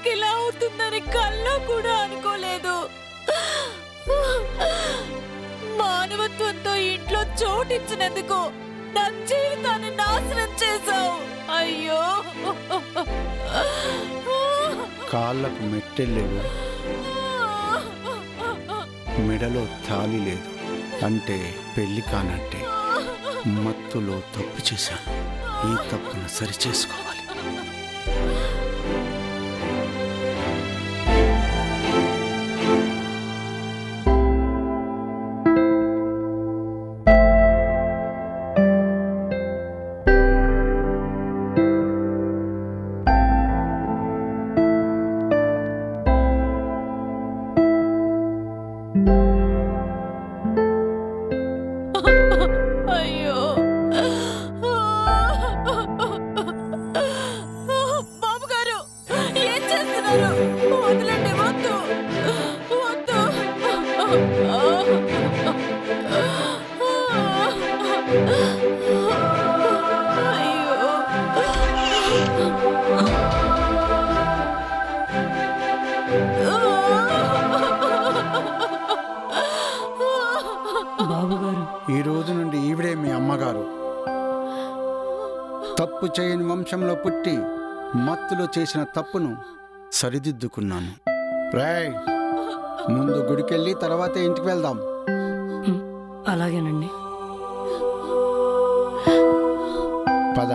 నాకు ఇలా అవుతుందని కల్లో కూడా అనుకోలేదు. మానవత్వంతో ఇంట్లో చోటిచ్చినందుకు నా జీవితాన్ని నాశనం చేశావు. అయ్యో, కాళ్ళకు మెట్టెళ్ళేవు, మెడలో తాళి లేదు అంటే పెళ్లి కానంటే మత్తులో తప్పు చేశాను. ఈ తప్పును సరిచేసుకోవాలి. అయ్యో, బాబు గారు ఏం చేస్తున్నారు? వదలండి, వద్దు వద్దు. బాబు గారు, ఈ రోజు నుండి ఈవిడే మీ అమ్మగారు. తప్పు చేయని వంశంలో పుట్టి మత్తులో చేసిన తప్పును సరిదిద్దుకున్నాను. రేయ్, ముందు గుడికెళ్ళి తర్వాత ఇంటికి వెళ్దాం. అలాగేనండి. పద.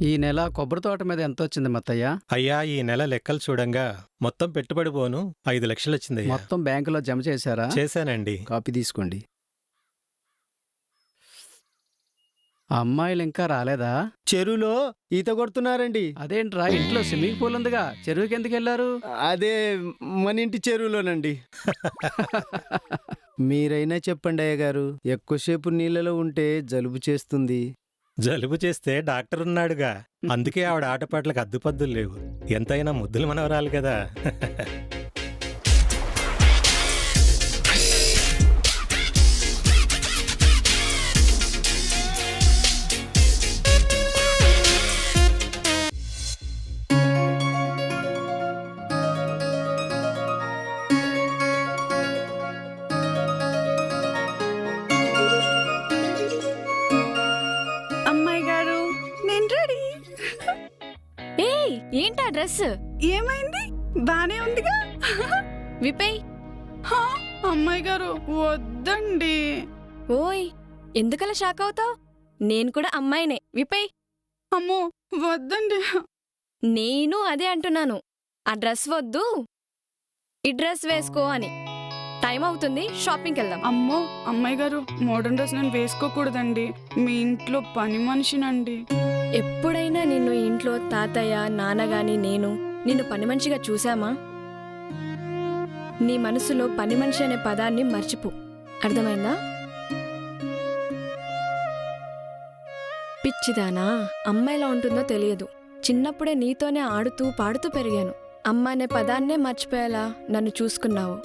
ఈ నెల కొబ్బరి తోట మీద ఎంత వచ్చింది మత్తయ్య? అయ్యా, ఈ నెల లెక్కలు చూడంగా మొత్తం పెట్టుబడి పోను 5 లక్షలు వచ్చిందయ్యా. మొత్తం బ్యాంకులో జమ చేశారా? చేశానండి. కాపీ తీసుకోండి. అమ్మాయిలు ఇంకా రాలేదా? చెరువులో ఈత కొడుతున్నారండి. అదేంట్రా, ఇంట్లో స్విమ్మింగ్ పూల్ ఉందిగా, చెరువుకి ఎందుకు వెళ్ళారు? అదే మన ఇంటి చెరువులోనండి. మీరైనా చెప్పండి అయ్య గారు, ఎక్కువసేపు నీళ్ళలో ఉంటే జలుబు చేస్తుంది. జలుబు చేస్తే డాక్టర్ ఉన్నాడుగా, అందుకే ఆవిడ ఆటపాట్లకు అద్దుపద్దులు లేవు. ఎంతైనా ముద్దులు మనవరాలు కదా. అమ్మాయి గారు, నేను రెడీ. ఏయ్, ఏంటా డ్రెస్? ఏమైంది? బానే ఉందిగా. విపై. హా, అమ్మాయి గారు వద్దండి. ఓయ్, ఎందుకలా షాక్ అవుతావు? నేను కూడా అమ్మాయినే. విపై. అమ్మో వద్దండి. నేను అదే అంటున్నాను. ఆ డ్రెస్ వద్దు, ఈ డ్రెస్ వేసుకో అని. టైం అవుతుంది, షాపింగ్కి వెళ్దాం. అమ్మో అమ్మాయి గారు, మోడర్న్ డ్రెస్ నేను వేసుకోకూడదండి. మీ ఇంట్లో పని మనిషినండి. ఎప్పుడైనా నిన్ను ఇంట్లో తాతయ్య, నాన్నగాని నేను నిన్ను పని మనిషిగా చూశామా? నీ మనసులో పని మనిషి అనే పదాన్ని మర్చిపో. అర్థమైందా? పిచ్చిదానా, అమ్మాయిలా ఉంటుందో తెలియదు. చిన్నప్పుడే నీతోనే ఆడుతూ పాడుతూ పెరిగాను. అమ్మ అనే పదాన్నే మర్చిపోయేలా నన్ను చూసుకున్నావు.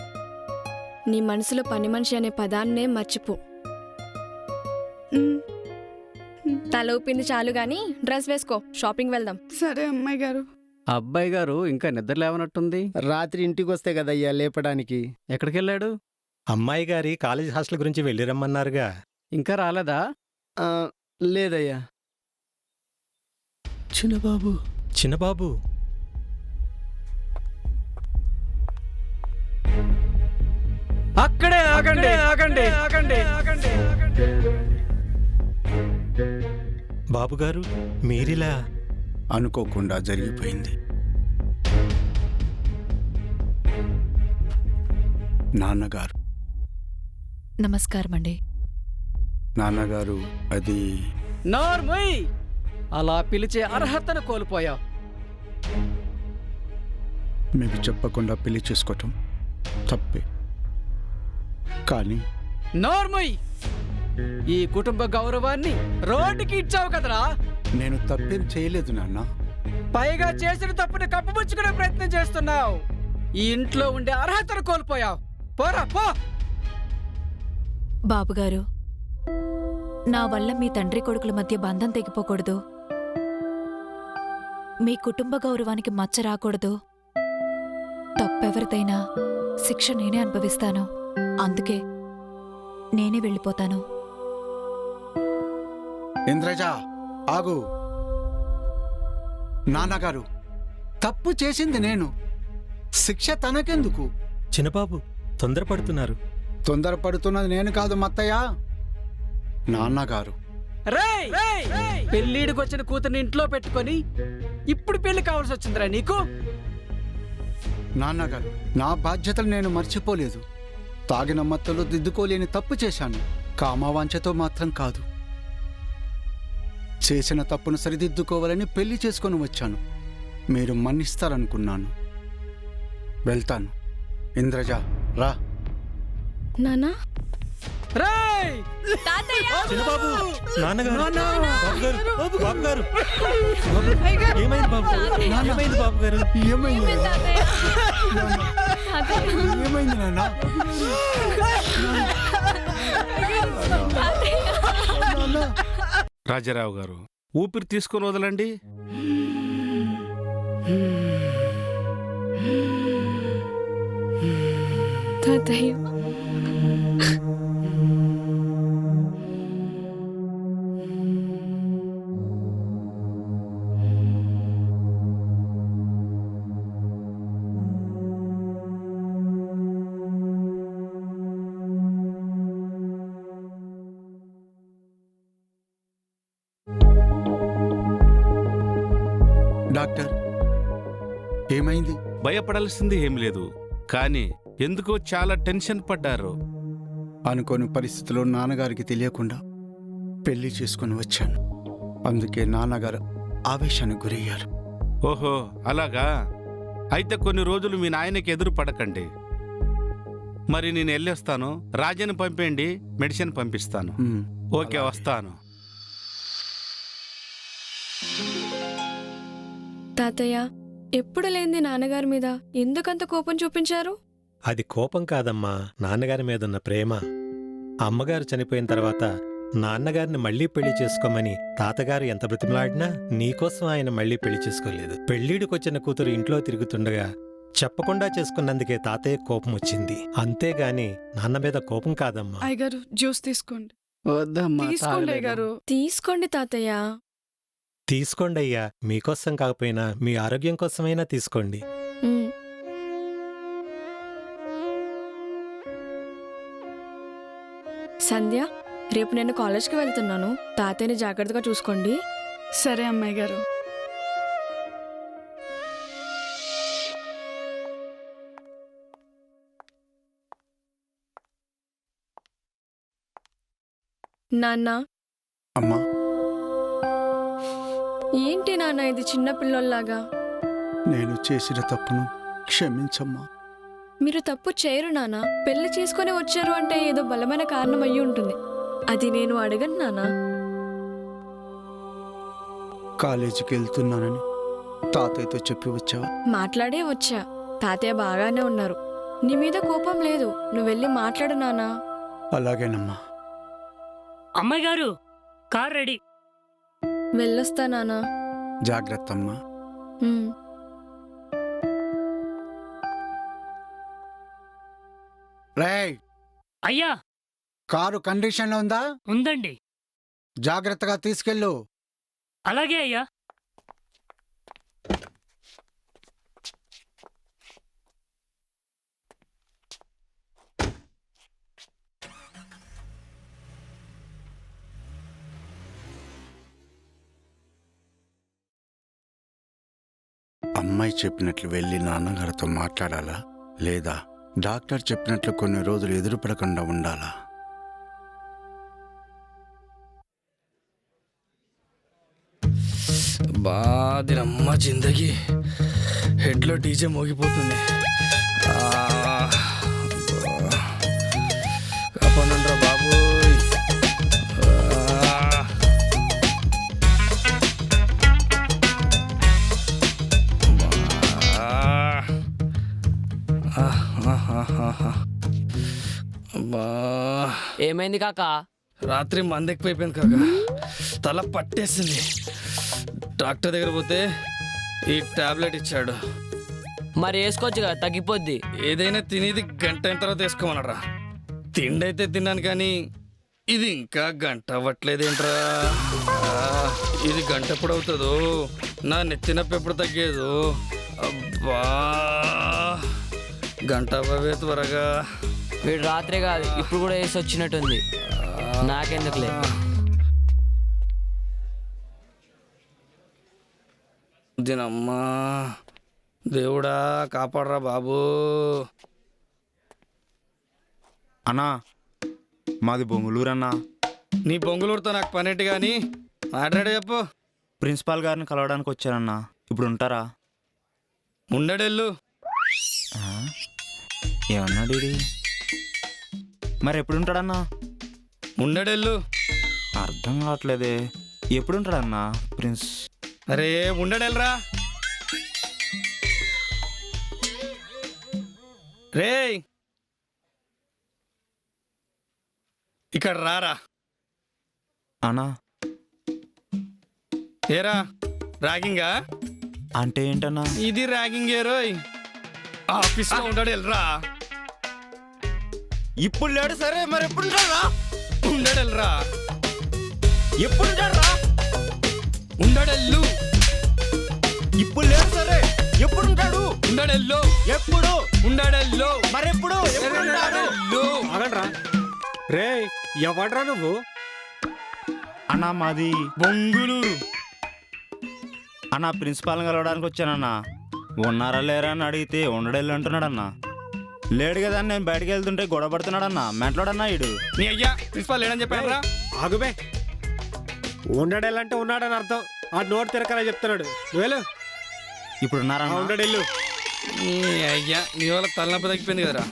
నీ మనసులో పని మనిషి అనే పదాన్నే మర్చిపో. ఉమ్, తల ఊపింది చాలు గాని డ్రెస్ వేసుకో, షాపింగ్ వెళ్దాం. సరే అమ్మాయి గారు. అబ్బాయి గారు ఇంకా నిద్ర లేవనట్టుంది. రాత్రి ఇంటికి వస్తే కదయ్యా లేపడానికి. ఎక్కడికెళ్ళాడు? అమ్మాయి గారి కాలేజ్ హాస్టల్ గురించి వెళ్ళి రమ్మన్నారుగా. ఇంకా రాలేదా? ఆ, లేదయ్యా. చిన్నబాబు. చిన్నబాబు, అక్కడే ఆగండి, ఆగండి, ఆగండి, ఆగండి. బాబుగారు మీరిలా? అనుకోకుండా జరిగిపోయింది. నాన్నగారు. నమస్కారం అండి. నాన్నగారు అది నార్మయ్ అలా పిలిచే అర్హతను కోల్పోయావు. మీకు చెప్పకుండా పెళ్లి చేసుకోవటం తప్పే. కానీ నార్మయ్ ఈ కుటుంబ గౌరవాన్ని రోడ్డుకి ఇచ్చావు కదరా. నేను తప్పేం చేయలేదు నాన్న. పైగా చేసిన తప్పుని కప్పుపుచ్చుకునే ప్రయత్నం చేస్తున్నావు. ఈ ఇంట్లో ఉండే అర్హతను కోల్పోయావు. పోరా పో. బాబుగారు, నా వల్ల మీ తండ్రి కొడుకుల మధ్య బంధం తెగిపోకూడదు, మీ కుటుంబ గౌరవానికి మచ్చ రాకూడదు. తప్పెవరిదైనా శిక్ష నేనే అనుభవిస్తాను. అందుకే నేనే వెళ్ళిపోతాను. ఇంద్రజ ఆగు. నాన్నగారు, తప్పు చేసింది నేను, శిక్ష తనకెందుకు? చిన్నబాబు తొందరపడుతున్నారు. తొందరపడుతున్నది నేను కాదు మత్తయ్య, నాన్నగారు. రేయ్ పెళ్ళిడికి వచ్చిన కూతుర్ని ఇంట్లో పెట్టుకొని ఇప్పుడు పెళ్లి కావాల్సి వచ్చిందిరా నీకు? నాన్నగారు, నా బాధ్యతలు నేను మర్చిపోలేదు. తాగిన మత్తులో దిద్దుకోలేని తప్పు చేశాను. కామవాంఛతో మాత్రం కాదు. చేసిన తప్పును సరిదిద్దుకోవాలని పెళ్లి చేసుకొని వచ్చాను. మీరు మన్నిస్తారనుకున్నాను. వెళ్తాను. ఇంద్రజ రా. నానా రేయ్ చిన్నబాబు, నాన్నగారు, బాబు గారు, ఏమైంది బాబు? ఏమైంది బాబు గారు? ఏమైంది ఏమైంది నాన్న? రాజారావు గారు, ఊపిరి తీసుకొని వదలండి. తాతయ్య డాక్టర్, ఏమైంది? భయపడాల్సింది ఏం లేదు, కానీ ఎందుకో చాలా టెన్షన్ పడ్డారు. అనుకోని పరిస్థితిలో నాన్నగారికి తెలియకుండా పెళ్లి చేసుకుని వచ్చాను. అందుకే నాన్నగారు ఆవేశానికి గురయ్యారు. ఓహో అలాగా? అయితే కొన్ని రోజులు మీ నాయనకి ఎదురు పడకండి. మరి నేను వెళ్ళొస్తాను. రాజాని పంపేయండి, మెడిసిన్ పంపిస్తాను. ఓకే, వస్తాను. తాతయ్య, ఎప్పుడు లేంది నాన్నగారి మీద ఎందుకంత కోపం చూపించారు? అది కోపం కాదమ్మా, నాన్నగారి మీదున్న ప్రేమ. అమ్మగారు చనిపోయిన తర్వాత నాన్నగారిని మళ్లీ పెళ్లి చేసుకోమని తాతగారు ఎంత బ్రతిమలాడినా నీకోసం ఆయన మళ్లీ పెళ్లి చేసుకోలేదు. పెళ్లిడికొచ్చిన కూతురు ఇంట్లో తిరుగుతుండగా చెప్పకుండా చేసుకున్నందుకే తాతయ్య కోపం వచ్చింది. అంతేగాని నాన్న మీద కోపం కాదమ్మా. అయ్యగారు జ్యూస్ తీసుకోండి. వద్దమ్మా, తీసుకోండి తాగలేను. అయ్యగారు. తీసుకోండి తాతయ్య. తీసుకోండి అయ్యా, మీకోసం కాకపోయినా మీ ఆరోగ్యం కోసమైనా తీసుకోండి. ఉమ్. సంధ్య, రేపు నేను కాలేజ్కి వెళ్తున్నాను. తాతయ్యని జాగ్రత్తగా చూసుకోండి. సరే అమ్మాయి గారు. నాన్న. అమ్మా, ఏంటి నాన్న ఇది చిన్న పిల్లోల్లాగా? నేను చేసిన తప్పును క్షమించమ్మా. మీరు తప్పు చేయరు నాన్న. పెళ్లి చేసుకుని వచ్చారు అంటే ఏదో బలమైన కారణం అయ్యి ఉంటుంది. అది నేను అడగను నాన్న. కాలేజీకి వెళ్తున్నానని తాతయ్యతో చెప్పి వచ్చావా? మాట్లాడే వచ్చా. తాతయ్య బాగానే ఉన్నారు. నీ మీద కోపం లేదు. నువ్వు వెళ్ళి మాట్లాడు నాన్నా. అలాగేనమ్మా. అమ్మాయి గారు, కార్ రెడీ. వెళ్ళొస్తా నాన్నా. జాగ్రత్త అమ్మా. ఉమ్. రేయ్, అయ్యా. కారు కండిషన్లో ఉందా? ఉందండి. జాగ్రత్తగా తీసుకెళ్ళు. అలాగే అయ్యా. అమ్మాయి చెప్పినట్లు వెళ్ళి నాన్నగారితో మాట్లాడాలా లేదా డాక్టర్ చెప్పినట్లు కొన్ని రోజులు ఎదురుపడకుండా ఉండాలా? బాదిరమ్మ జిందగీ హెడ్లో డీజే మోగిపోతుంది. కాపాడండ్రా బాబోయ్. ఏమైంది కాక? రాత్రి మందెక్కిపోయిపోయింది కాక, తల పట్టేసింది. డాక్టర్ దగ్గర పోతే ఈ టాబ్లెట్ ఇచ్చాడు. మరి వేసుకోవచ్చుగా, తగ్గిపోద్ది. ఏదైనా తినేది గంట అయిన తర్వాత వేసుకోమన్నారా. తిండి అయితే తిన్నాను కానీ ఇది ఇంకా గంట అవ్వట్లేదేంట్రా. ఇది గంట ఎప్పుడు అవుతుందో, నా నెత్తి నొప్పి ఎప్పుడు తగ్గేదో. అబ్బా, గంట అవ్వవే త్వరగా. వీడు రాత్రే కాదు ఇప్పుడు కూడా వేసి వచ్చినట్టుంది. నాకెందుకులే. దీనమ్మా, దేవుడా కాపాడరా బాబు. అన్నా మాది బొంగుళూరు అన్నా. నీ బొంగులూరుతో నాకు పనేటి కానీ మాట్లాడే చెప్పు. ప్రిన్సిపాల్ గారిని కలవడానికి వచ్చానన్నా, ఇప్పుడు ఉంటారా? ఉండడెళ్ళు. ఏమన్నాడు ఇది? మరి ఎప్పుడు ఉంటాడన్నా? ఉండడెళ్ళు. అర్థం కావట్లేదే, ఎప్పుడు ఉంటాడన్నా ప్రిన్స్? అరే ఉండడెళ్ళరా. రేయ్ ఇక్కడ రారా. అన్నా ఏరా ర్యాగింగా? అంటే ఏంటన్నా? ఇది ర్యాగింగ్ ఏరోయ్. ఆఫీస్లో ఉండడెళ్ళరా. ఇప్పుడు లేడు సరే, మరి ఎప్పుడు ఉంటారా? ఉండడెళ్ళరా. ఎప్పుడు ఉంటారా? ఉండడెళ్ళు. ఇప్పుడు లేడు సరే, ఎప్పుడు ఉంటాడు? ఉండడెళ్ళు. ఎప్పుడు? ఉండడెళ్ళు. మరెప్పుడు? ఎప్పుడు ఉంటాడు? ఆగండ్రా. రే ఎవడ్రా నువ్వు? అన్నా మాది బొంగుళూరు. అన్నా ప్రిన్సిపాల్ని కలవడానికి వచ్చానన్నా. ఉన్నారా లేరా అని అడిగితే ఉండడెళ్ళు అంటున్నాడన్నా. లేడు కదా అని నేను బయటకు వెళ్తుంటే గొడవ పడుతున్నాడన్నా. మెంటలోడన్నా ఈడు. నీ అయ్యా ప్రిన్సిపాల్ లేడని చెప్పాను రా. ఆగుబే, ఉండడెళ్ళంటే ఉన్నాడని అర్థం. ఆ నోట్ తిరకరా చెప్తున్నాడు. వేలు ఇప్పుడు ఉన్నారా? ఉండడెళ్ళు. నీ అయ్యా నీ వల్ల తలనొప్పి తగ్గిపోయింది కదరా.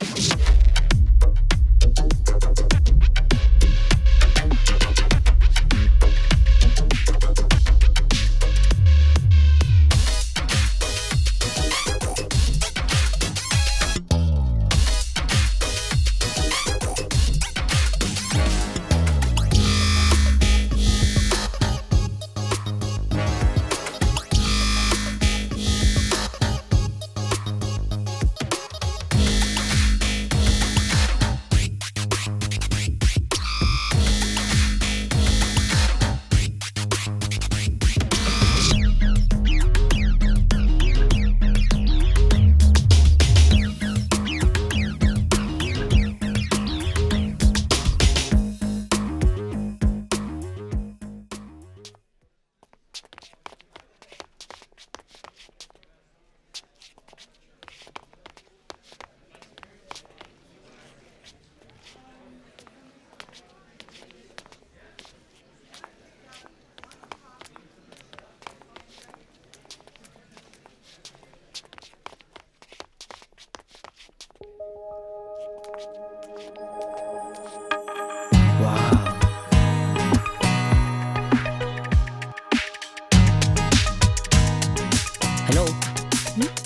Hello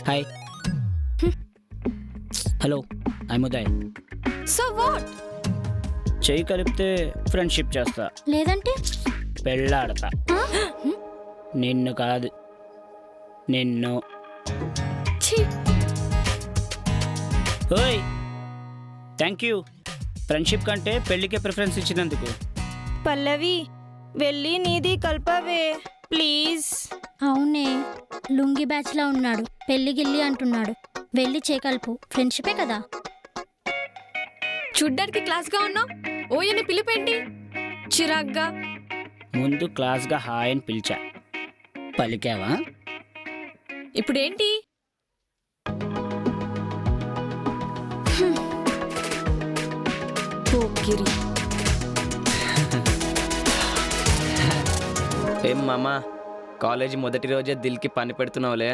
hi. Hello I Uday. So what? చెయ్యి కలిపితే ఫ్రెండ్షిప్ చేస్తా, లేదంటే పెళ్ళాడతా. నిన్ను కాదు, నిన్ను. ఓయ్ థ్యాంక్ యూ, ఫ్రెండ్షిప్ కంటే పెళ్ళికే ప్రిఫరెన్స్ ఇచ్చినందుకు. పల్లవి వెళ్ళి నీది కల్పవే ప్లీజ్. అవునే, లుంగి బ్యాచ్లా ఉన్నాడు, పెళ్లి గిల్లి అంటున్నాడు. వెళ్ళి చేకల్పు, ఫ్రెండ్షిపే కదా. చూడ్డానికి క్లాస్గా ఉన్నావు, ఓయని పిలిపేంటి చిరాగ్గా? ముందు క్లాస్గా హాయ్ అని పిలిచా, పలికావా? ఇప్పుడేంటి? పోకిరి. ఏం మామ కాలేజీ మొదటి రోజే దిల్కి పని పెడుతున్నావులే.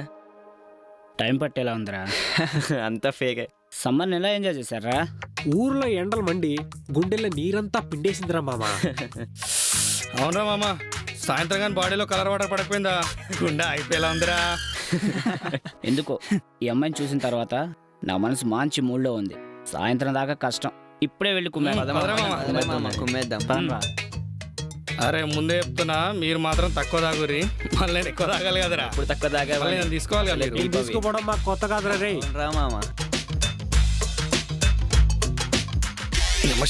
టైం పట్టేలా ఉందిరా. అంతా ఫేకే. సమ్మర్ని ఎలా ఎంజాయ్ చేశారా? ఊర్లో ఎండలు మండి గుండెల్లో నీరంతా పిండేసిందిరా మామ. అవునరా మామ, సాయంత్రం కానీ బాడీలో కలర్ వాటర్ పడకపోయిందా గుండె అయిపోయేలా ఉందిరా. ఎందుకో ఈ అమ్మాయిని చూసిన తర్వాత నా మనసు మంచి మూడ్లో ఉంది. సాయంత్రం దాకా కష్టం. ఇప్పుడే వెళ్ళి కుమ్మేద్దాం. అరే ముందే చెప్తున్నా, మీరు మాత్రం తక్కువ తాగురి, మళ్ళీ నేను ఎక్కువ తాగాలి కదరా. ఇప్పుడు తక్కువ తాగా మళ్ళీ నేను తీసుకోవాలి కదా. ఇది తీసుకోపోవడం మాకు కొత్త కాదురా రే. రా మామ.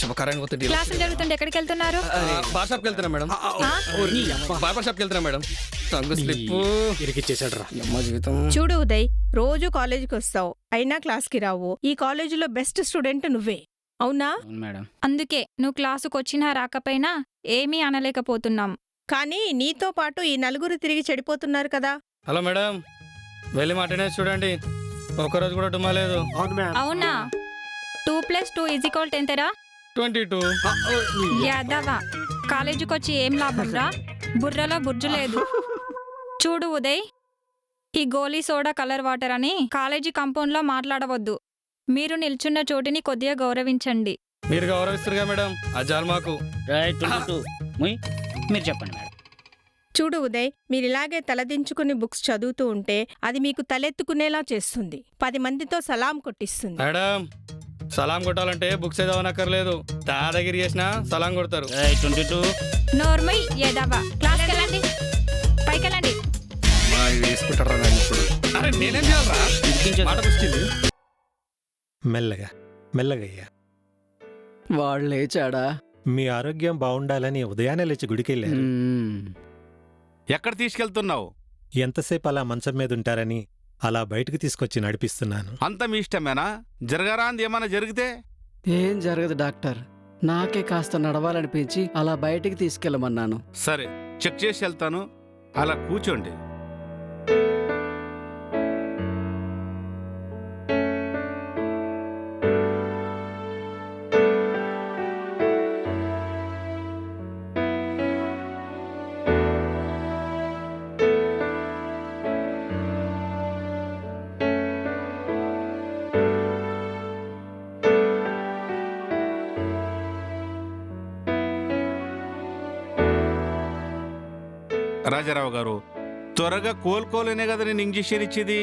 శుభకార్యానికి పోతే క్లాసులు జరుగుతుంటే ఎక్కడికి వెళ్తున్నారు? బార్ షాప్కి వెళ్తున్నా మేడం. బార్బర్ షాప్కి వెళ్తున్నా మేడం. తంగు స్లిప్ ఇరికిచ్చేసాడు రా. జీవితం. చూడు ఉదయ్, రోజు కాలేజీకి వస్తావు, అయినా క్లాస్కి రావు. ఈ కాలేజీలో బెస్ట్ స్టూడెంట్ నువ్వే, అవునా? మేడం. అందుకే నువ్వు క్లాసుకు వచ్చినా రాకపోయినా ఏమీ అనలేకపోతున్నాం. కానీ నీతో పాటు ఈ నలుగురు తిరిగి చెడిపోతున్నారు కదా. హలో మేడం, వెళ్ళి మాట్లాడేది చూడండి, ఒక్కరోజు కూడా డుమ్మా లేదు. అవునా? 2+2 = ఎంతరా? 22. యాదవా, కాలేజీకి వచ్చి ఏం లాభం రా? బుర్రలో బుర్జు లేదు. చూడు ఉదయ్, ఈ గోలీ సోడా కలర్ వాటర్ అని కాలేజీ కాంపౌండ్లో మాట్లాడవద్దు. మీరు నిల్చున్న చోటిని కొద్దిగా గౌరవించండి. మీరు గౌరవిస్తారుగా మేడం, అజాల్ మాకు. మీరు చెప్పండి మేడం. చూడు ఉదయ్, మీరిలాగే తలదించుకుని బుక్స్ చదువుతూ ఉంటే అది మీకు తలెత్తుకునేలా చేస్తుంది, 10 మందితో సలాం కొట్టిస్తుంది. మేడం, సలాం కొట్టాలంటే బుక్స్ చదవనక్కర్లేదు, దాదాగిరి చేసినా సలాం కొడతారు. 22. నోర్మై యాదవా, క్లాస్కి వెళ్ళండి, పైకి వెళ్ళండి. వేసుకుంటారా ఇప్పుడు? అరే నేనేం చేయాలరా? మాట పుష్టింది. మెల్లగా మెల్లగయ్యా. వాడు లేచాడా? మీ ఆరోగ్యం బాగుండాలని ఉదయాన్నే లేచి గుడికెళ్ళారు. ఎక్కడ తీసుకెళ్తున్నావు? ఎంతసేపు అలా మంచం మీద ఉంటారని అలా బయటకు తీసుకొచ్చి నడిపిస్తున్నాను. అంత మీ ఇష్టమేనా? జరగరాంది ఏమైనా జరిగితే? ఏం జరగదు డాక్టర్, నాకే కాస్త నడవాలనిపించి అలా బయటికి తీసుకెళ్ళమన్నాను. సరే, చెక్ చేసి వెళ్తాను, అలా కూర్చోండి. రాజారావు గారు, త్వరగా కోలుకోలేనే కదా నేను ఇంజెక్షన్ ఇచ్చేది.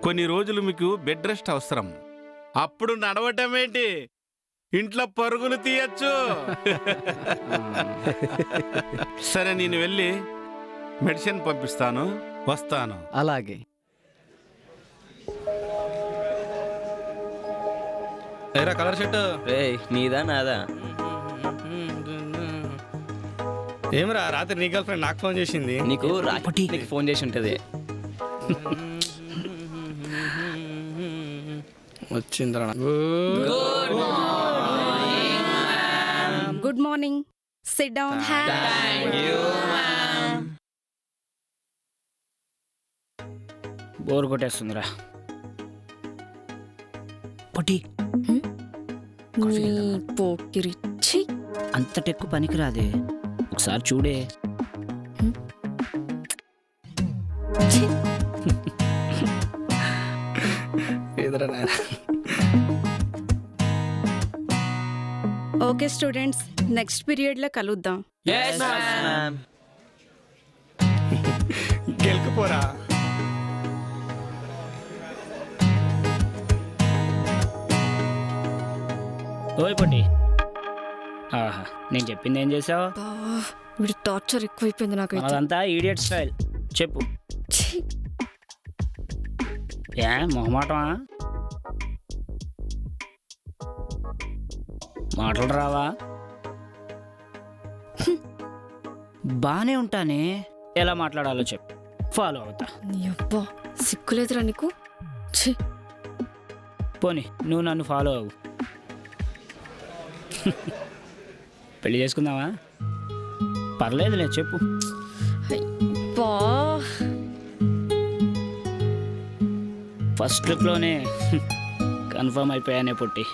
కొన్ని రోజులు మీకు బెడ్ రెస్ట్ అవసరం. అప్పుడు నడవటం ఏంటి, ఇంట్లో పరుగులు తీయచ్చు. సరే, నేను వెళ్ళి మెడిసిన్ పంపిస్తాను, వస్తాను. అలాగే. ఏరా కలర్ షర్ట్? నీదా నాదా? ఏమరా, రాత్రి నీ గర్ల్ ఫ్రెండ్ నాకు ఫోన్ చేసింది. నీకు నీకు ఫోన్ చేసి ఉంటుంది. వచ్చిందిరా. Good morning, sit down. Bore కొట్టేస్తుందిరా. పొట్టి పోకిరి. అంతటెక్కు పనికిరాదే, ఒకసారి చూడే. ఓకే స్టూడెంట్స్, నెక్స్ట్ పీరియడ్ లో కలుద్దాం. గెలుకుపోరా. ఓయ్ పొట్టి, ఆహా, నేను చెప్పింది ఏం చేసావు? వీడి టార్చర్ ఎక్కువైపోయింది నాకు. అదంతా ఈడియట్ స్టైల్. చెప్పు. ఏ మొహమాటమా? మాటలు రావా? బానే ఉంటానే, ఎలా మాట్లాడాలో చెప్పు, ఫాలో అవుతా. అబ్బా, సిగ్గులేదురా నీకు? పోనీ నువ్వు నన్ను ఫాలో అవ్వు. పెళ్లి చేసుకుందామా? పర్లేదులే, చెప్పు. ఫస్ట్ ట్రిప్లోనే కన్ఫర్మ్ అయిపోయానే పొట్టి,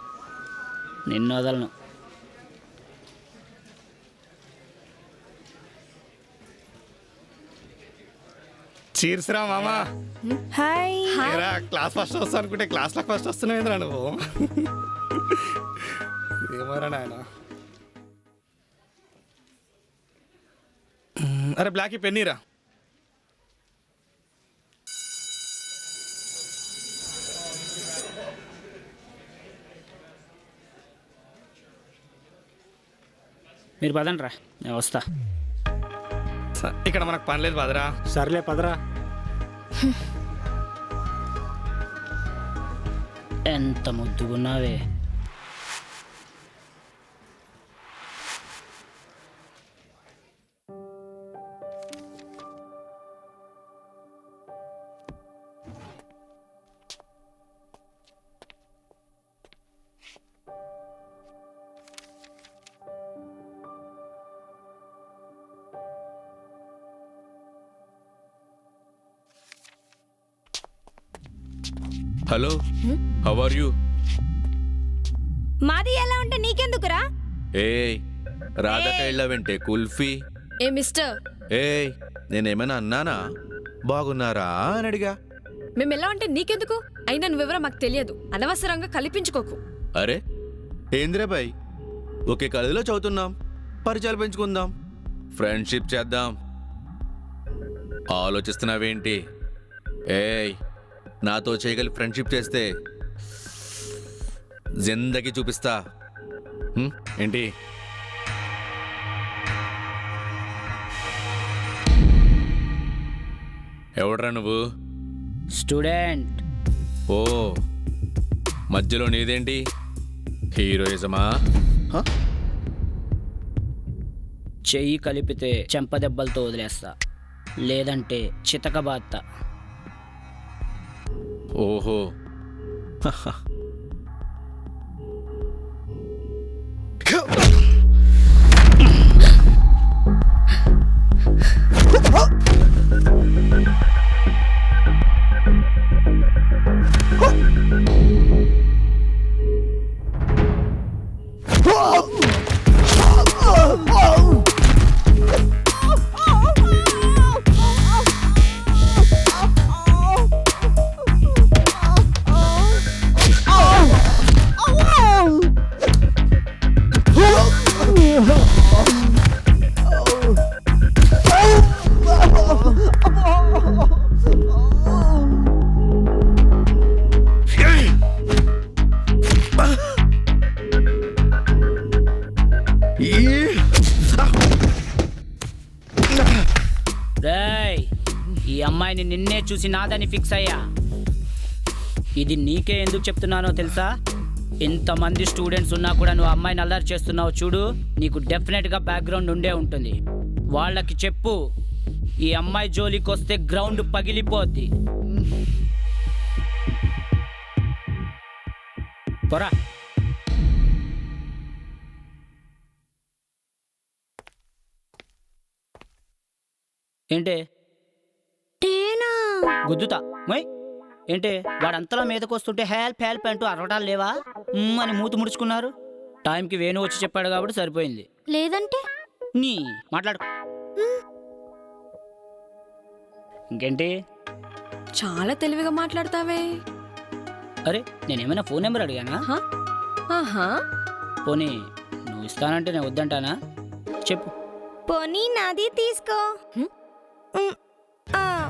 నిన్ను వదలను. చీర్స్ రా మామా. హాయ్. ఏరా, క్లాస్ ఫస్ట్ వస్తా అనుకుంటే క్లాస్లో ఫస్ట్ వస్తున్నావేంద్రా నువ్వు? ఏమరా నాయన. అరే బ్లాక్ పెన్నీరా. మీరు పదండి రా, నేను వస్తా. ఇక్కడ మనకు పని లేదు పదరా. సర్లే పదరా. ఎంత ముద్దుగున్నావే. Hello, how are you? మాది ఎలా ఉంటే నీకెందుకురా? ఏయ్, రాధక వెళ్ళావంటే కుల్ఫీ. ఏ మిస్టర్, ఏయ్, నేనేమైనా అన్నానా? బాగున్నారా అని అడిగా. మేము ఎలా ఉంటే నీకెందుకు? అయినా నువ్వెవరో మాకు తెలియదు, అనవసరంగా కల్పించుకోకు. అరే ఏంద్రే బాయ్, ఒకే కాలేజీలో చదువుతున్నాం, పరిచయాలు పెంచుకుందాం, ఫ్రెండ్షిప్ చేద్దాం. ఆలోచిస్తున్నావేంటి? ఏయ్, నాతో చేయగలి ఫ్రెండ్షిప్ చేస్తే జిందగీ చూపిస్తా. ఏంటి? ఎవడ్రా నువ్వు? స్టూడెంట్. ఓ, మధ్యలో నీదేంటి? హీరోయిజమా? చెయ్యి కలిపితే చెంపదెబ్బలతో వదిలేస్తా, లేదంటే చితకబాత్తా. ఓహో, ఈ అమ్మాయిని నిన్నే చూసి నాదని ఫిక్స్ అయ్యా. ఇది నీకే ఎందుకు చెప్తున్నానో తెలుసా? ఇంతమంది స్టూడెంట్స్ ఉన్నా కూడా నువ్వు అమ్మాయిని అల్లరి చేస్తున్నావు చూడు, నీకు డెఫినెట్గా బ్యాక్గ్రౌండ్ ఉండే ఉంటుంది. వాళ్ళకి చెప్పు, ఈ అమ్మాయి జోలికి వస్తే గ్రౌండ్ పగిలిపోద్ది. పోరా. ఏంటి గుద్దుతా మై? ఏంటి వాడంతలా మీదకి వస్తుంటే హెల్ప్ హెల్ప్ అంటూ అరవటాలు లేవా అని మూతి ముడుచుకున్నారు? టైంకి వేణు వచ్చి చెప్పాడు కాబట్టి సరిపోయింది, లేదంటే నీ మాట్లాడు. ఇంకేంటి చాలా తెలివిగా మాట్లాడతావే. అరే నేనేమైనా ఫోన్ నెంబర్ అడిగానా? పోనీ నువ్వు ఇస్తానంటే నేను వద్దంటానా? చెప్పు. పోనీ నాది తీసుకో.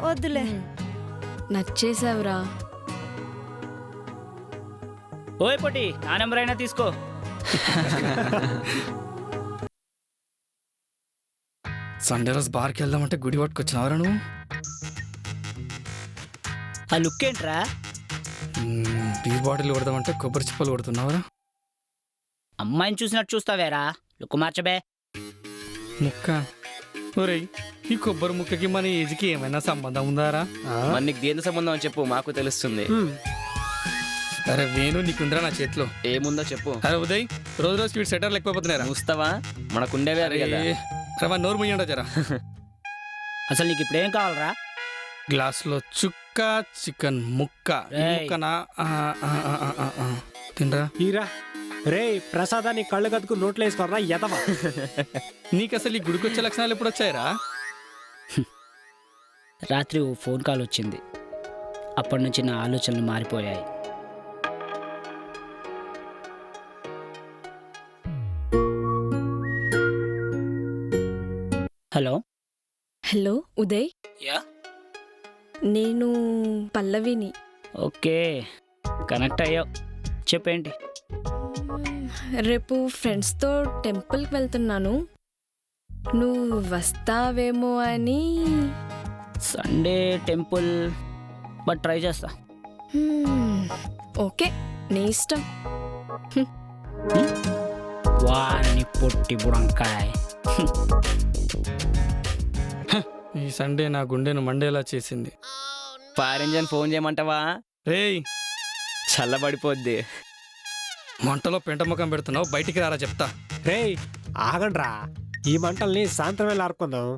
వద్దులే. నచ్చేసావురా. ఓయ్ పొట్టి, నా నెంబర్ అయినా తీసుకో. సండే రోజు బార్కి వెళ్దామంటే గుడి పట్టుకొచ్చినావరా నువ్వు? ఆ లుక్ ఏంట్రా? టీ బాటిల్ కొడదామంటే కొబ్బరి చిప్పలు కొడుతున్నావరా? అమ్మాయిని చూసినట్టు చూస్తావేరా, లుక్ మార్చబే. ముక్క ఒరేయ్, ఈ కొబ్బరి ముక్కకి మన ఏజ్కి ఏమైనా సంబంధం ఉందారా? నీకు దేని సంబంధం అని చెప్పు, మాకు తెలుస్తుంది. అరే వేణు, నీకుందరా నా చేతిలో? ఏముందో చెప్పు. అరే ఉదయ్, రోజు రోజుకి వీడు సెటర్ లేకపోతున్నారా? చూస్తావా, మనకుండేవే అవి కదా. అరే నోరు ముయ్యండా జరా. అసలు నీకు ఇప్పుడు ఏం కావాలరా? గ్లాస్లో చుక్క చికెన్ ముక్క. ముక్కనా? తినరా? హీరా రే, ప్రసాదాన్ని కళ్ళు కదుకు నోట్లో వేసుకోరా ఎదవా. నీకు అసలు ఈ గుడికొచ్చే లక్షణాలు ఎప్పుడు వచ్చాయరా? రాత్రి ఓ ఫోన్ కాల్ వచ్చింది. అప్పటి నుంచి నా ఆలోచనలు మారిపోయాయి. హలో హలో ఉదయ్, యా నేను పల్లవిని. ఓకే, కనెక్ట్ అయ్యావు. చెప్పేంటి? రేపు ఫ్రెండ్స్తో టెంపుల్కి వెళ్తున్నాను, నువ్వు వస్తావేమో అని. సండే టెంపుల్, బట్ ట్రై చేస్తా. ఓకే, నీ ఇష్టం. వారిని పొట్టి బుడంకాయ్. ఈ సండే నా గుండెను మండేలా చేసింది. ఫైర్ ఇంజన్ ఫోన్ చేయమంటావా? రేయ్, చల్లబడిపోద్ది. మంటలో పెంట ముఖం పెడుతున్నావు, బయటికి రారా చెప్తా. రేయ్ ఆగండ్రా, ఈ మంటల్ని సాయంత్రం వేళ ఆర్పుకుందాం.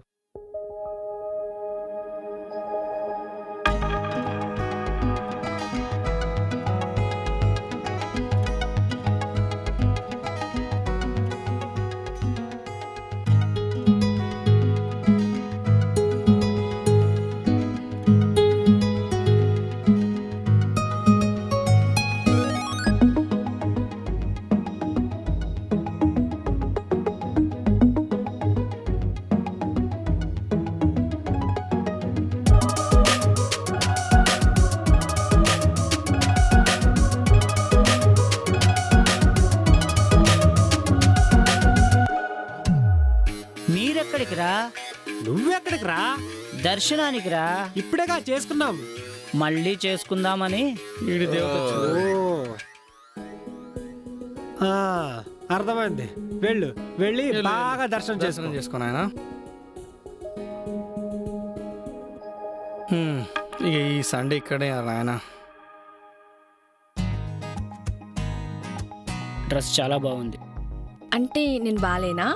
మీరెక్కడికి రా? నువ్వెక్కడికి రా? దర్శనానికి రా. ఇప్పుడేగా చేసుకున్నాం, మళ్ళీ చేసుకుందామని. అర్థమైంది. వెళ్ళి బాగా దర్శనం చేసుకుని ఆయన. ఇక ఈ సండే ఇక్కడే ఆయన. డ్రెస్ చాలా బాగుంది. అంటే నేను బాలేనా?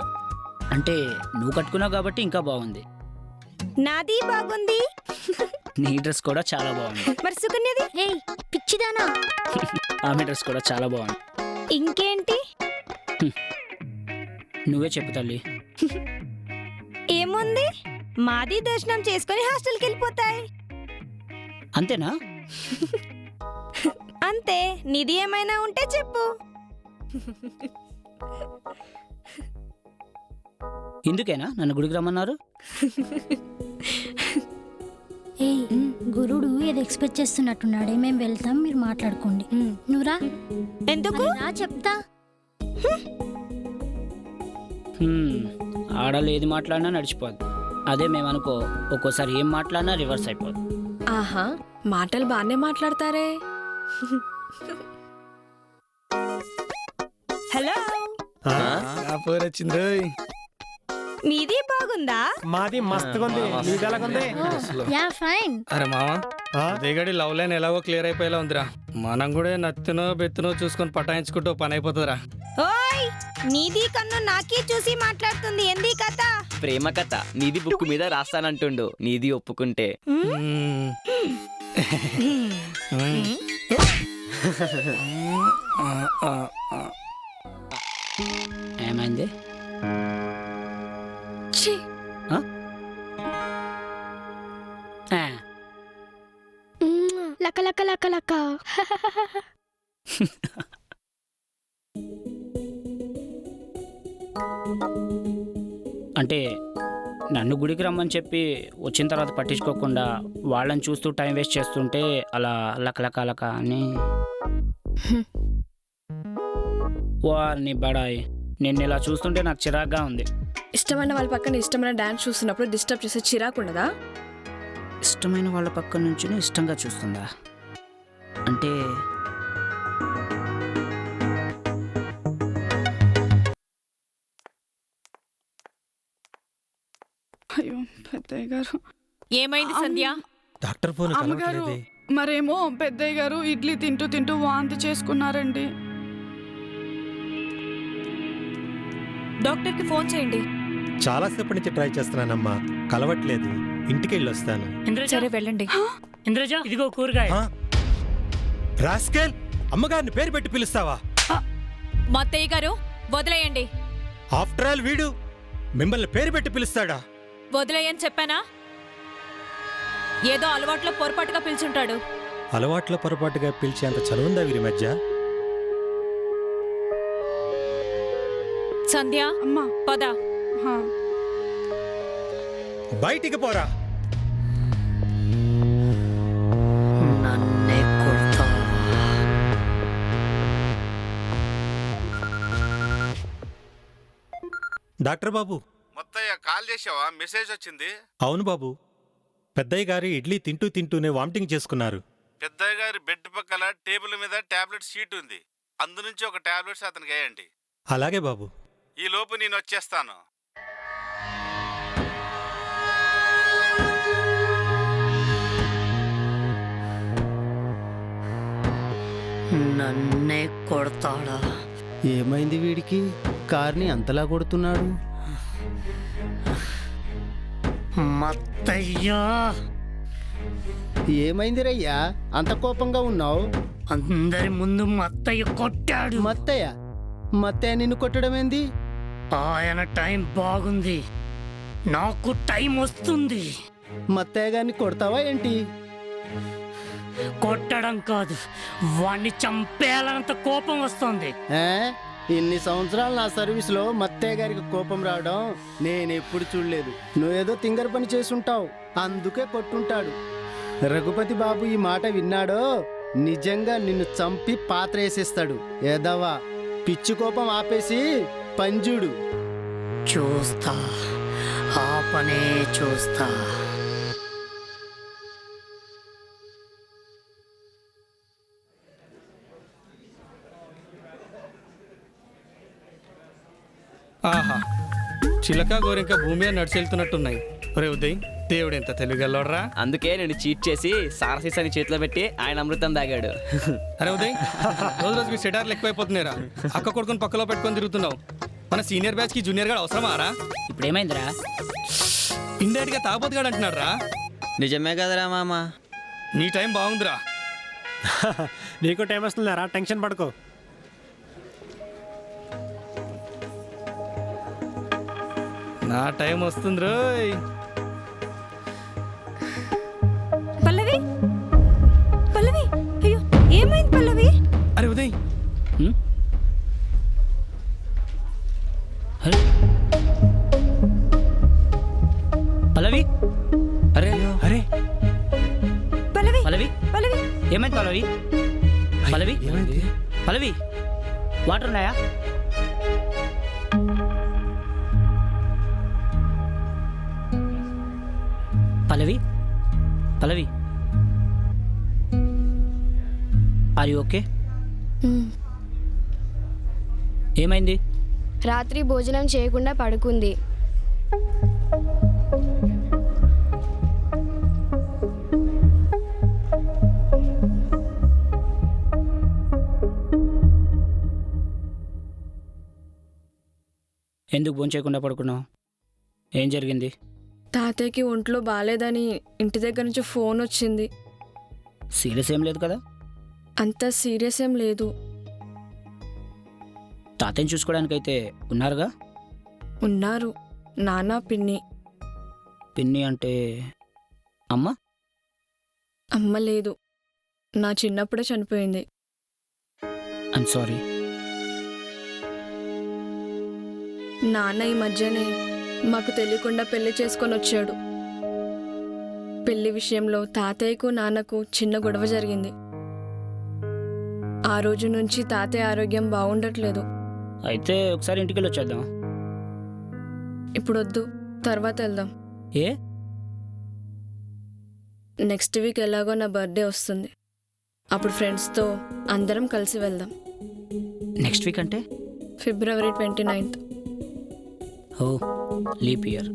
అంటే నువ్వు కట్టుకున్నావు కాబట్టి ఇంకా బాగుంది. నాది బాగుంది. నీ డ్రెస్ కూడా చాలా బాగుంది. మరి సుకన్యది? ఏయ్ పిచ్చిదానా, ఆమె డ్రెస్ కూడా చాలా బాగుంది. ఇంకేంటి? నువ్వే చెప్పు తల్లి. ఏముంది, మాది దర్శనం చేసుకొని హాస్టల్కి వెళ్ళిపోతాయి. అంతేనా? అంతే. నిధి ఏమైనా ఉంటే చెప్పు. ఎందుకేనా నన్ను గుడికి రమ్మన్నారు? ఏయ్ గురుడు ఏదో ఎక్స్పెక్ట్ చేస్తున్నట్టున్నాడే, మేము వెళ్తాం, మీరు మాట్లాడుకోండి. నువ్వురా. ఎందుకు రా చెప్తా. ఆడలు ఏది మాట్లాడినా నడిచిపోద్ది. అదే మేమనుకో, ఒక్కోసారి ఏం మాట్లాడినా రివర్స్ అయిపోద్ది. ఆహా, మాటలు బాగానే మాట్లాడతారే. హలో, వచ్చింది. మీది బాగుందా? మాది మస్తుగా ఉంది. నీది ఎలాగుంది? Yeah fine. అరే మావా, దిగడి లవ్ లైన్ ఎలాగో క్లియర్ అయిపోయేలా ఉందిరా. మనం కూడా నత్తునో బెత్తునో చూసుకొని పటాయించుకుంటూ పని అయిపోతుందిరా. ఓయ్, నీది కన్ను నాకే చూసి మాట్లాడుతుంది. ఏంది కథ? ప్రేమ కథ. నీది బుక్ మీద రాస్తానంటుండు. నీది ఒప్పుకుంటే. ఏమైంది? లక్క లక్క లక్క లక్క. అంటే నన్ను గుడికి రమ్మని చెప్పి వచ్చిన తర్వాత పట్టించుకోకుండా వాళ్ళని చూస్తూ టైం వేస్ట్ చేస్తుంటే అలా లకలక అని. వారిని బడాయి, నిన్ను ఇలా చూస్తుంటే నాకు చిరాగ్గా ఉంది. ఇష్టమైన వాళ్ళ పక్కన ఇష్టమైన డాన్స్ చూస్తున్నప్పుడు డిస్టర్బ్ చేసే చిరాకు ఉండదా? ఇష్టమైన వాళ్ళ పక్క నుంచి ఇష్టంగా చూస్తుందా? అంటే అయ్యో పెద్దయ్య గారు. ఏమైంది సంధ్య? డాక్టర్ ఫోన్ అమ్మగారు, మరేమో పెద్దయ్య గారు ఇడ్లీ తింటూ తింటూ వాంతి చేసుకున్నారండి. డాక్టర్కి ఫోన్ చేయండి. చాలాసేపటి నుంచి ట్రై చేస్తున్నానమ్మా, కలవట్లేదు. ఇంటికి వెళ్ళి వస్తాను. సరే వెళ్ళండి. ఇంద్రజ, ఇదిగో కూరగాయ. రాస్కెల్, అమ్మగారిని పేరు పెట్టి పిలుస్తావా? మా అత్తయ్య గారు వదిలేయండి. ఆఫ్టర్ ఆల్ వీడు మిమ్మల్ని పేరు పెట్టి పిలుస్తాడా? వదిలేయని చెప్పానా? ఏదో అలవాట్లో పొరపాటుగా పిలిచుంటాడు. అలవాట్ల పొరపాటుగా పిలిచేంత చనువుందా వీరి మధ్య? సంధ్య అమ్మా పద. బయటికి పోరా. నన్నే కొడతావా? డాక్టర్ బాబు. మొత్తయ్య కాల్ చేసావా? మెసేజ్ వచ్చింది. అవును బాబు, పెద్దయ్య గారు ఇడ్లీ తింటూ తింటూనే వామిటింగ్ చేసుకున్నారు. పెద్దయ్య గారి బెడ్ పక్కల టేబుల్ మీద టాబ్లెట్ షీట్ ఉంది. అందు నుంచి ఒక టాబ్లెట్స్ అతనికి వేయండి. అలాగే బాబు. ఈ లోపు నేను వచ్చేస్తాను. నన్నే కొడతాడా? ఏమైంది వీడికి? కార్ని అంతలా కొడుతున్నాడు. మత్తయ్యా! ఏమైంది రయ్యా అంత కోపంగా ఉన్నావు? అందరి ముందు మత్తయ్య కొట్టాడు. మత్తయ్య నిన్ను కొట్టడం ఏంది? ఆయన టైం బాగుంది, నాకు టైం వస్తుంది. మత్తయ్య గారిని కొడతావా ఏంటి? కొట్టడం కాదు, వాణ్ణి చంపేయాలన్నంత కోపం వస్తుంది. ఇన్ని సంవత్సరాలు నా సర్వీస్లో మత్తయ్య గారికి కోపం రావడం నేనెప్పుడు చూడలేదు. నువ్వేదో తింగర పని చేసుంటావు, అందుకే కొట్టుంటాడు. రఘుపతి బాబు ఈ మాట విన్నాడో నిజంగా నిన్ను చంపి పాత్ర వేసేస్తాడు. ఏదవా, పిచ్చి కోపం ఆపేసి పంజుడు. చూస్తా, ఆ పనే చూస్తా. ఆహా, చిలక గోరింక భూమి నడిచెళ్తున్నట్టున్నాయి. ఒరే ఉదయ్, దేవుడు ఎంత తెలివిగలరా. అందుకే నేను చీట్ చేసి సారసీసాని చేతిలో పెట్టి ఆయన అమృతం తాగాడు. అరే ఉదయ్, రోజు రోజు మీ సెటార్లు ఎక్కువైపోతున్నారా? అక్క కొడుకుని పక్కలో పెట్టుకొని తిరుగుతున్నావు. మన సీనియర్ బ్యాచ్ కి జూనియర్ గా అవసరమారా? ఇప్పుడు ఏమైందిరా? ఇండైరెక్ట్ గా తాగబోతుగాడు అంటున్నాడు రా. నిజమే కదరా మామ. నీ టైం బాగుందిరా. నీకు టైం వస్తుందారా, టెన్షన్ పడుకో. నా టైం వస్తుంది రోయ్. పల్లవి, పల్లవి, అయ్యో ఏమైంది పల్లవి? అరే ఉదయ్, పల్లవి, అరే అరే పల్లవి, పల్లవి, పల్లవి, ఏమైంది పల్లవి? పల్లవి, ఏమైంది? పల్లవి, వాటర్ ఉన్నాయా? పల్లవి, పల్లవి, ఆర్ యు ఓకే? ఏమైంది? రాత్రి భోజనం చేయకుండా పడుకుంది. ఎందుకు భోంచేయకుండా పడుకున్నావు? ఏం జరిగింది? తాతయ్యకి ఒంట్లో బాగాలేదని ఇంటి దగ్గర నుంచి ఫోన్ వచ్చింది. సీరియస్ ఏం లేదు కదా? అంత సీరియస్ ఏం లేదు. తాతయ్యని చూసుకోవడానికైతే ఉన్నారుగా? ఉన్నారు, నాన్న, పిన్ని. పిన్ని అంటే అమ్మ? అమ్మ లేదు, నా చిన్నప్పుడే చనిపోయింది. I'm sorry. నాన్న ఈ మధ్యనే మాకు తెలియకుండా పెళ్లి చేసుకొని వచ్చాడు. పెళ్లి విషయంలో తాతయ్యకు నాన్నకు చిన్న గొడవ జరిగింది. ఆ రోజు నుంచి తాతయ్య ఆరోగ్యం బాగుండట్లేదు. అయితే ఒకసారి ఇంటికి వెళ్ళి వచ్చేద్దాం. ఇప్పుడొద్దు, తర్వాత వెళ్దాం. ఏ? నెక్స్ట్ వీక్ ఎలాగో నా బర్త్డే వస్తుంది. అప్పుడు ఫ్రెండ్స్తో అందరం కలిసి వెళ్దాం. నెక్స్ట్ వీక్ అంటే? ఫిబ్రవరి 29th. ఓ, లీప్ ఇయర్.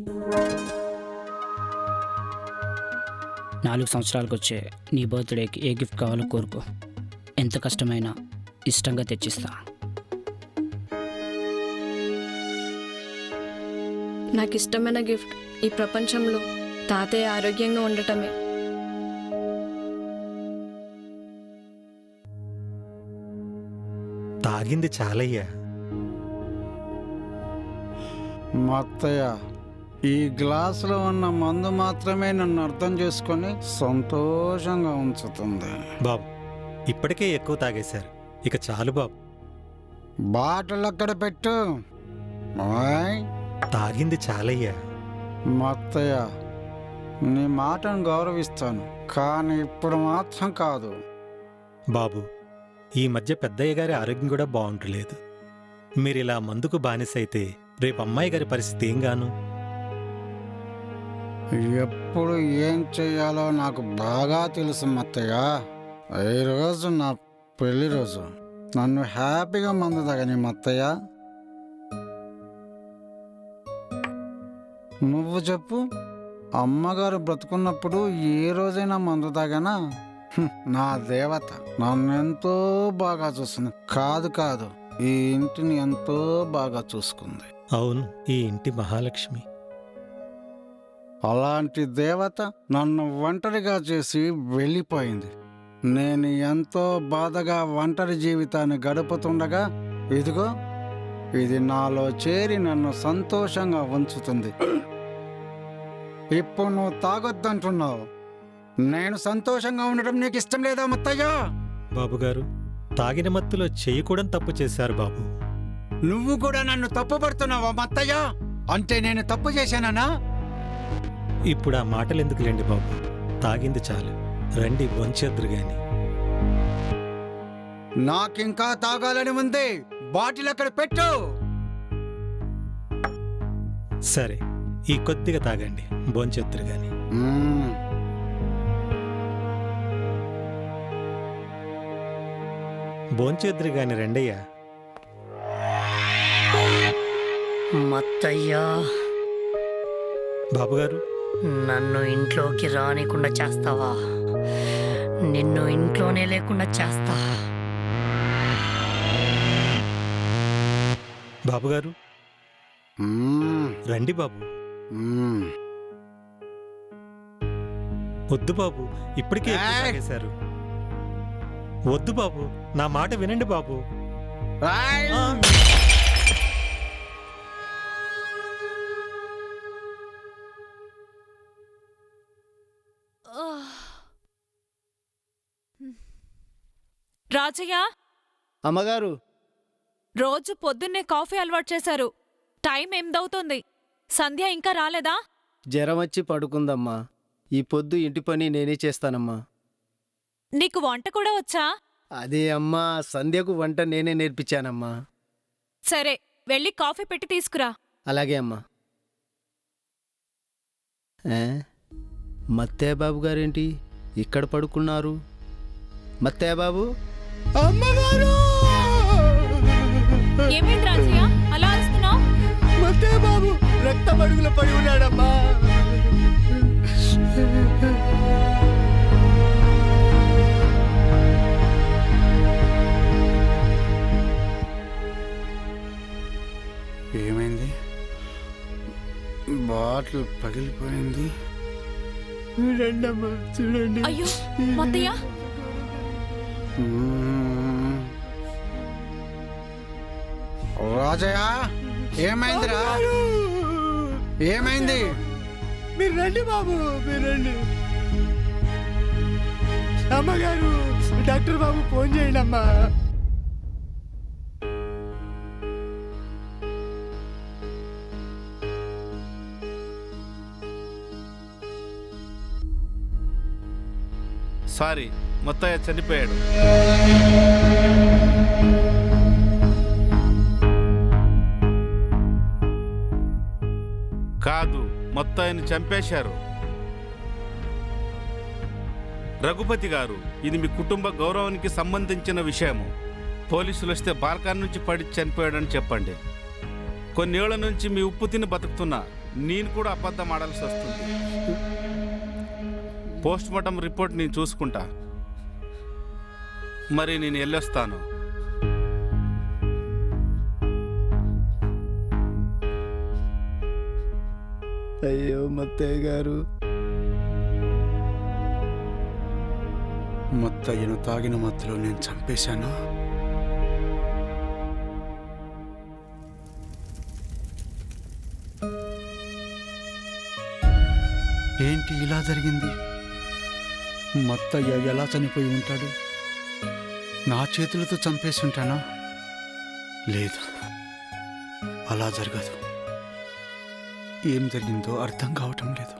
4 సంవత్సరాలకు వచ్చే నీ బర్త్డేకి ఏ గిఫ్ట్ కావాలో కోరుకో. ఎంత కష్టమైనా ఇష్టంగా తెచ్చిస్తా. నాకు ఇష్టమైన గిఫ్ట్ ఈ ప్రపంచంలో తాతయ్య ఆరోగ్యంగా ఉండటమే. తాగింది చాలయ్యా. మా అత్తయ్య ఈ గ్లాసులో ఉన్న మందు మాత్రమే నన్ను అర్థం చేసుకొని సంతోషంగా ఉంచుతుంది. బాబు ఇప్పటికే ఎక్కువ తాగేశారు, ఇక చాలు బాబు. బాటిల్ అక్కడ పెట్టు. ఓయ్ తాగింది చాలయ్యా. మత్తయ్య, నీ మాటను గౌరవిస్తాను, కానీ ఇప్పుడు మాత్రం కాదు. బాబు ఈ మధ్య పెద్దయ్య గారి ఆరోగ్యం కూడా బాగుంటలేదు. మీరిలా మందుకు బానిసైతే రేపు అమ్మాయి గారి పరిస్థితి ఏం గాను? ఎప్పుడు ఏం చెయ్యాలో నాకు బాగా తెలుసు మత్తయ్య. ఈరోజు నా పెళ్లి రోజు, నన్ను హ్యాపీగా మందు తాగని మత్తయ్య. నువ్వు చెప్పు, అమ్మగారు బ్రతుకున్నప్పుడు ఏ రోజైనా మందు తాగానా? నా దేవత నన్ను ఎంతో బాగా చూస్తుంది. కాదు, ఈ ఇంటిని ఎంతో బాగా చూసుకుంది. అవును, ఈ ఇంటి మహాలక్ష్మి. అలాంటి దేవత నన్ను ఒంటరిగా చేసి వెళ్ళిపోయింది. నేను ఎంతో బాధగా ఒంటరి జీవితాన్ని గడుపుతుండగా ఇదిగో ఇది నాలో చేరి నన్ను సంతోషంగా ఉంచుతుంది. ఇప్పుడు నువ్వు తాగొద్దంటున్నావు. నేను సంతోషంగా ఉండటం నీకు ఇష్టం లేదా ముత్తయ్య? బాబుగారు తాగిన మత్తులో చేయకూడని తప్పు చేశారు బాబు. నువ్వు కూడా నన్ను తప్పుపడుతున్నావా మత్తయ్య? అంటే నేను తప్పు చేశానా? ఇప్పుడు ఆ మాటలు ఎందుకులేండి బాబు, తాగింది చాలు. రండి భోంచేద్దురు గాని. నాకింకా తాగాలని ఉంది. బాటిల్ అక్కడ పెట్టు. సరే, ఈ కొద్దిగా తాగండి, భోంచేద్దురు గాని. భోంచేద్దురు గాని రండయ్యా. మత్తయ్యా, బాబుగారు నన్ను ఇంట్లోకి రానికుండా చేస్తావా? నిన్ను ఇంట్లోనే లేకుండా చేస్తా. బాబుగారు రండి బాబు. వద్దు బాబు, ఇప్పటికే ఎక్కువ తాగేశారు. వద్దు బాబు, నా మాట వినండి బాబు. రాజయ్య, అమ్మగారు రోజు పొద్దున్నే కాఫీ అలవాటు చేశారు. టైం ఏమిదవుతోంది? సంధ్య ఇంకా రాలేదా? జ్వరం వచ్చి పడుకుందమ్మా. ఈ పొద్దు ఇంటి పని నేనే చేస్తానమ్మా. నీకు వంట కూడా వచ్చా? అదే అమ్మా, సంధ్యకు వంట నేనే నేర్పించానమ్మా. సరే, వెళ్ళి కాఫీ పెట్టి తీసుకురా. అలాగే అమ్మా. మత్తయ్య బాబు గారేంటి ఇక్కడ పడుకున్నారు? మత్తయ్య బాబు, అమ్మగారు! ఏమైంది రాజయ్య, అలా అరుస్తున్నావ్? మత్తయ్య బాబు రక్తం అడుగుల పడి ఉన్నాడమ్మా. ఏమైంది? బాటిల్ పగిలిపోయింది. రండమ్మా, చూడండి. అయ్యో మత్తయ్య, రాజయ్య, ఏమైందిరా? ఏమైంది? మీరు రండి బాబు, మీరు రండి. అమ్మగారు, డాక్టర్ బాబు ఫోన్ చేయండి అమ్మా. సారీ, మొత్తయ్య చనిపోయాడు. కాదు, మొత్తాన్ని చంపేశారు. రఘుపతి గారు, ఇది మీ కుటుంబ గౌరవానికి సంబంధించిన విషయము. పోలీసులు వస్తే బాల్కాన్ నుంచి పడి చనిపోయాడని చెప్పండి. కొన్నేళ్ల నుంచి మీ ఉప్పు తిని బతుకుతున్నా నేను కూడా అబద్ధం ఆడాల్సి వస్తుంది. పోస్ట్ మార్టం రిపోర్ట్ నేను చూసుకుంటా. మరి నేను వెళ్ళొస్తాను. అయ్యో మత్తయ్య గారు. మొత్తయ్యను తాగిన మత్తులో నేను చంపేశాను. ఏంటి ఇలా జరిగింది? మత్తయ్య ఎలా చనిపోయి ఉంటాడు? నా చేతులతో చంపేసి ఉంటానా? లేదు, అలా జరగదు. ఏం జరిగిందో అర్థం కావటం లేదు.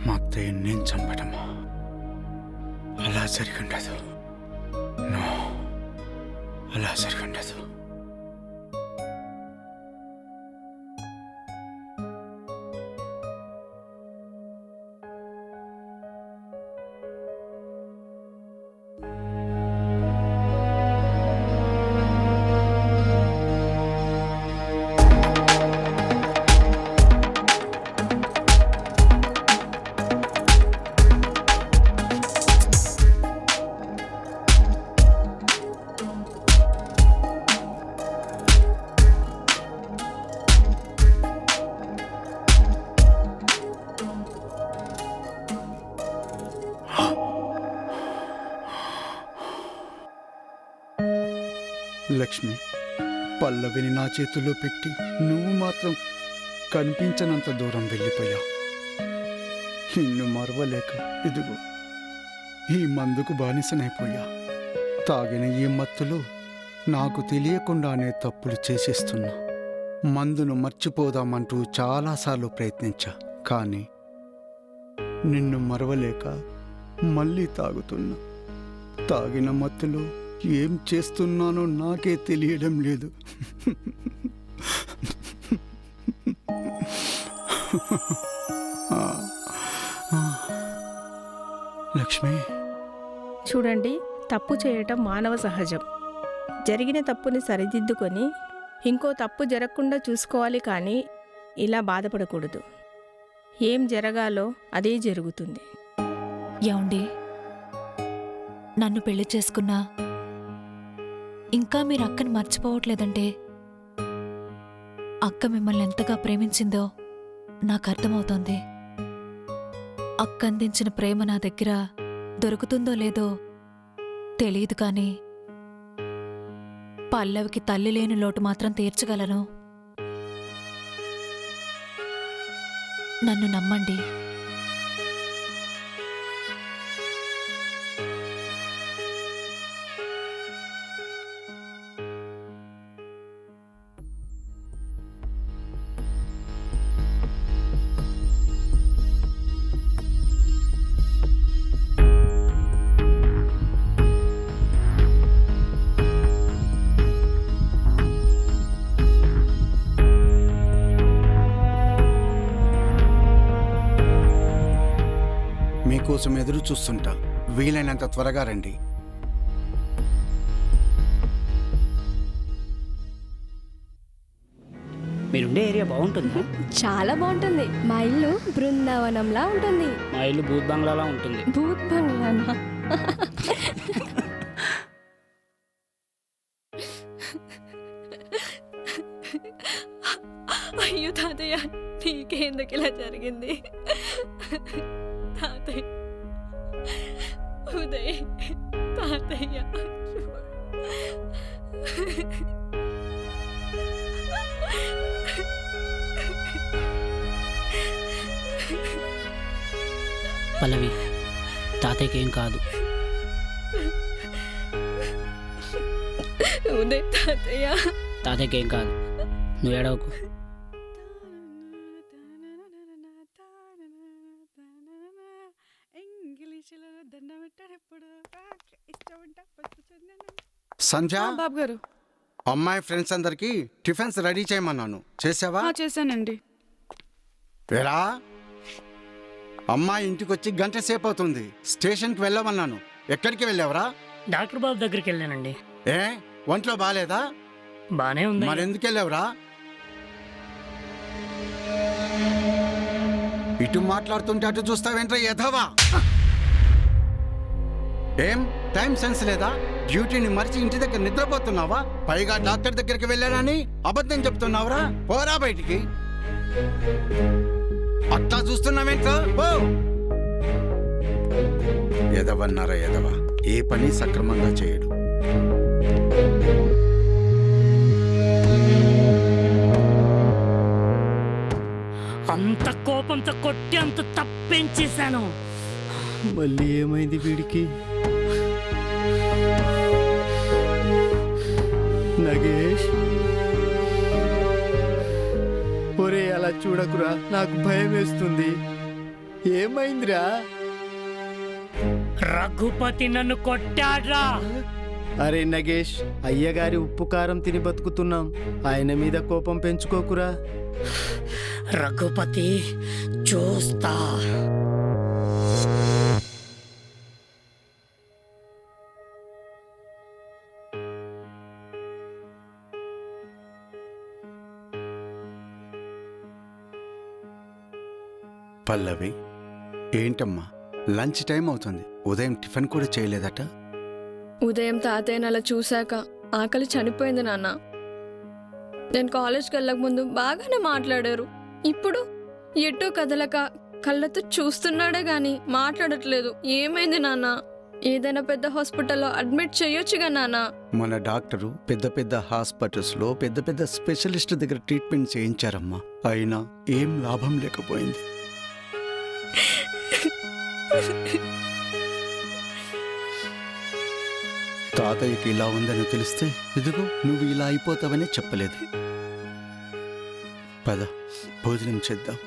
మా అత్తయ్య నేను చంపటమా? అలా జరిగిండదు. నో, అలా జరిగిండదు. లక్ష్మి, పల్లవిని నా చేతుల్లో పెట్టి నువ్వు మాత్రం కనిపించనంత దూరం వెళ్ళిపోయావు. నిన్ను మరవలేక ఇదిగో ఈ మందుకు బానిసనైపోయా. తాగిన ఈ మత్తులో నాకు తెలియకుండానే తప్పులు చేసేస్తున్నా. మందును మర్చిపోదామంటూ చాలాసార్లు ప్రయత్నించా, కానీ నిన్ను మరవలేక మళ్ళీ తాగుతున్నా. తాగిన మత్తులో ఏం చేస్తున్నానో నాకే తెలియడం లేదు. లక్ష్మి, చూడండి, తప్పు చేయటం మానవ సహజం. జరిగిన తప్పుని సరిదిద్దుకొని ఇంకో తప్పు జరగకుండా చూసుకోవాలి, కానీ ఇలా బాధపడకూడదు. ఏం జరగాలో అదే జరుగుతుంది. ఏమండి, నన్ను పెళ్లి చేసుకున్నా ఇంకా మీరు అక్కని మర్చిపోవట్లేదంటే అక్క మిమ్మల్ని ఎంతగా ప్రేమించిందో నాకు అర్థమవుతోంది. అక్క అందించిన ప్రేమ నా దగ్గర దొరుకుతుందో లేదో తెలియదు, కానీ పల్లవికి తల్లి లేని లోటు మాత్రం తీర్చగలను. నన్ను నమ్మండి. మీకోసం ఎదురు చూస్తుంటా. వీలైనంత త్వరగా రండి. మీరుండే ఏరియా బాగుంటుందా? చాలా బాగుంటుంది. మా ఇల్లు బృందావనంలా ఉంటుంది. మా ఇల్లు భూత్ బంగ్లాలా ఉంటుంది. భూత్ బంగ్లానా? అయ్యో తాతయ్య, నీకెందుకు ఇలా జరిగింది? తాతయ్య, ఉదయ్, తాతయ్య. పల్లవి, తాతయ్యకి ఏం కాదు. ఉదయ్, తాతయ్య. తాతయ్యకి ఏం కాదు, నువ్వు ఏడవకు. సంధ్య, బాబు గారు, అమ్మాయి ఫ్రెండ్స్ అందరికి టిఫిన్స్ రెడీ చేయమన్నాను. చేసావా? చేశానండి. వేరా, అమ్మాయి ఇంటికి వచ్చి గంట సేపు అవుతుంది. స్టేషన్కి వెళ్ళమన్నాను. ఎక్కడికి వెళ్ళావరా? డాక్టర్ బాబు దగ్గరికి వెళ్ళానండి. ఏ, ఒంట్లో బాగాలేదా? బానే ఉంది. మరెందుకు వెళ్ళావురా? ఇటు మాట్లాడుతుంటే అటు చూస్తావేంట్రా ఎధవా? ఏం టైం సెన్స్ లేదా? డ్యూటీని మరిచి ఇంటి దగ్గర నిద్రపోతున్నావా? పైగా డాక్టర్ దగ్గరికి వెళ్ళానని అబద్ధం చెప్తున్నావురా? పోరా బయటికి. అట్లా చూస్తున్నావేంట్రా? పో. ఎదవన్నారా ఎదవ, ఏ పని సక్రమంగా చేయడు. అంత కోపంతో కొట్టి అంత తప్పేం చేశాను? మళ్ళీ ఏమైంది వీడికి? నగేష్, ఒరే అలా చూడకురా, నాకు భయం వేస్తుంది. ఏమైందిరా? రఘుపతి నన్ను కొట్టాడ్రా. అరే నగేష్, అయ్యగారి ఉప్పు కారం తిని బతుకుతున్నాం, ఆయన మీద కోపం పెంచుకోకురా. రఘుపతి చూస్తా. పల్లవి, ఏంటమ్మా లంచ్ టైం అవుతుంది, ఉదయం టిఫిన్ కూడా చేయలేదట? ఉదయం తాతయ్యని అలా చూశాక ఆకలి చనిపోయింది నాన్న. నేను కాలేజ్కి వెళ్ళక ముందు బాగానే మాట్లాడారు. ఇప్పుడు ఎటూ కదలక కళ్ళతో చూస్తున్నాడే గాని మాట్లాడట్లేదు. ఏమైంది నాన్న? ఏదైనా పెద్ద హాస్పిటల్లో అడ్మిట్ చేయొచ్చుగా నాన్న. మన డాక్టరు పెద్ద పెద్ద హాస్పిటల్స్లో పెద్ద పెద్ద స్పెషలిస్ట్ దగ్గర ట్రీట్మెంట్ చేయించారమ్మా, అయినా ఏం లాభం లేకపోయింది. తాతయ్యకి ఇలా ఉందని తెలిస్తే ఇదిగో నువ్వు ఇలా అయిపోతావని చెప్పలేదు. పద, భోజనం చేద్దాం.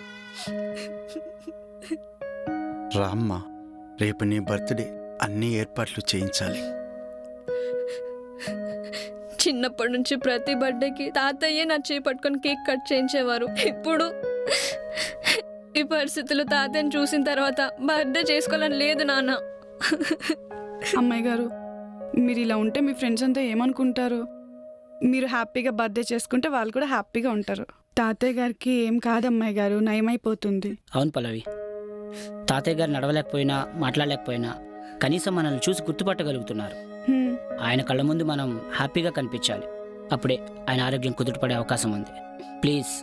రామ్మా, రేపు నీ బర్త్డే, అన్ని ఏర్పాట్లు చేయించాలి. చిన్నప్పటి నుంచి ప్రతి బర్త్డేకి తాతయ్యే నా చేయి పట్టుకొని కేక్ కట్ చేయించేవారు. ఇప్పుడు ఈ పరిస్థితులు తాతయ్యని చూసిన తర్వాత బర్త్డే చేసుకోవాలని లేదు నాన్న. అమ్మాయి గారు, మీరు ఇలా ఉంటే మీ ఫ్రెండ్స్ అంతా ఏమనుకుంటారు? మీరు హ్యాపీగా బర్త్డే చేసుకుంటే వాళ్ళు కూడా హ్యాపీగా ఉంటారు. తాతయ్య గారికి ఏం కాదు అమ్మాయి గారు, నయమైపోతుంది. అవును పల్లవి, తాతయ్య గారు నడవలేకపోయినా మాట్లాడలేకపోయినా కనీసం మనల్ని చూసి గుర్తుపట్టగలుగుతున్నారు. ఆయన కళ్ళ ముందు మనం హ్యాపీగా కనిపించాలి, అప్పుడే ఆయన ఆరోగ్యం కుదుటపడే అవకాశం ఉంది. ప్లీజ్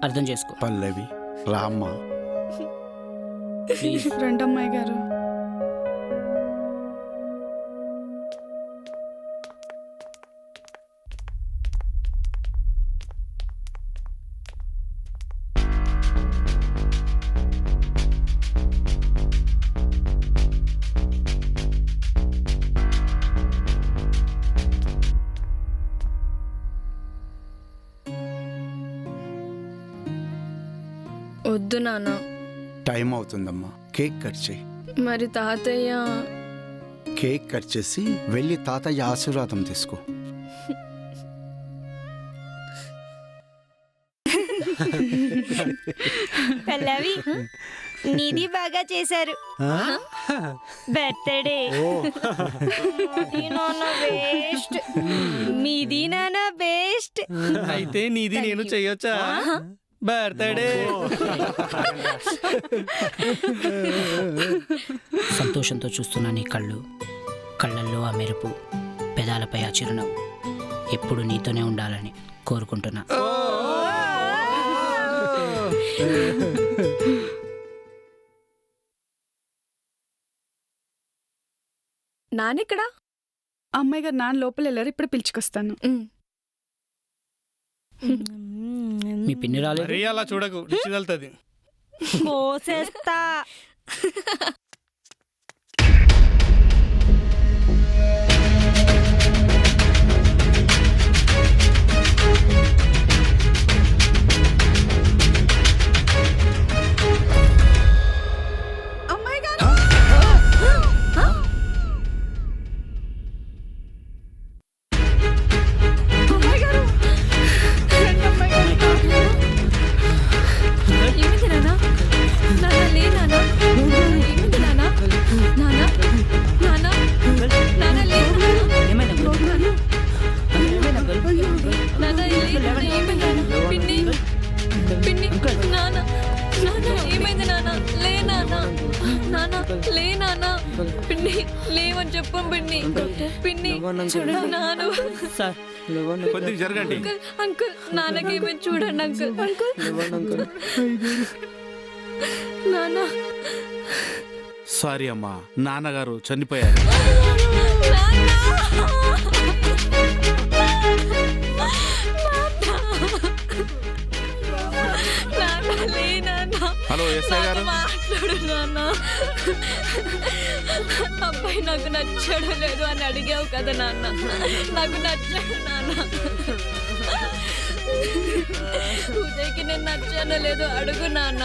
అర్థం చేసుకో. పల్లవి, రామ్మా. ప్లీజ్ రండి అమ్మాయి గారు. వద్దు నాన్న. టైం అవుతుందమ్మా, కేక్ కట్ చేయి. మరి తాతయ్య? కేక్ కట్ చేసి వెళ్ళి తాతయ్య ఆశీర్వాదం తీసుకో. పల్లవి, నీది బాగా చేశారు బర్త్డే. వేస్ట్, మీది నాన్న బెస్ట్. అయితే నీది నేను చెయ్యొచ్చా? బర్త్డే. సంతోషంతో చూస్తున్నా నీ కళ్ళు, కళ్ళల్లో ఆ మెరుపు, పెదాలపై ఆ చిరునవ్వు ఎప్పుడు నీతోనే ఉండాలని కోరుకుంటున్నా. నాన్నెక్కడా? అమ్మాయి గారు నాన్న లోపల వెళ్ళారు, ఇప్పుడు పిలుచుకొస్తాను. మీ పిన్ని రాలేదు? మరీ అలా చూడకు, రుచి తగులుతుంది. కోసేస్తా. నానా లే నానా పిన్ని లేవని చెప్పు పిన్ని పిన్ని చూడండి నాను సార్ కొద్దిగా జరగండి. అంకుల్ నాన్నకి ఏమైనా చూడండి అంకుల్ నానా సారీ అమ్మా, నాన్నగారు చనిపోయారు. హలో ఎస్ఐ గారు, మాట్లాడు నాన్న. అబ్బాయి నాకు నచ్చాడో లేదో అని అడిగావు కదా నాన్న. నాకు నచ్చాడు నాన్న. ఉదయ్కి నేను నచ్చానో లేదో అడుగు నాన్న.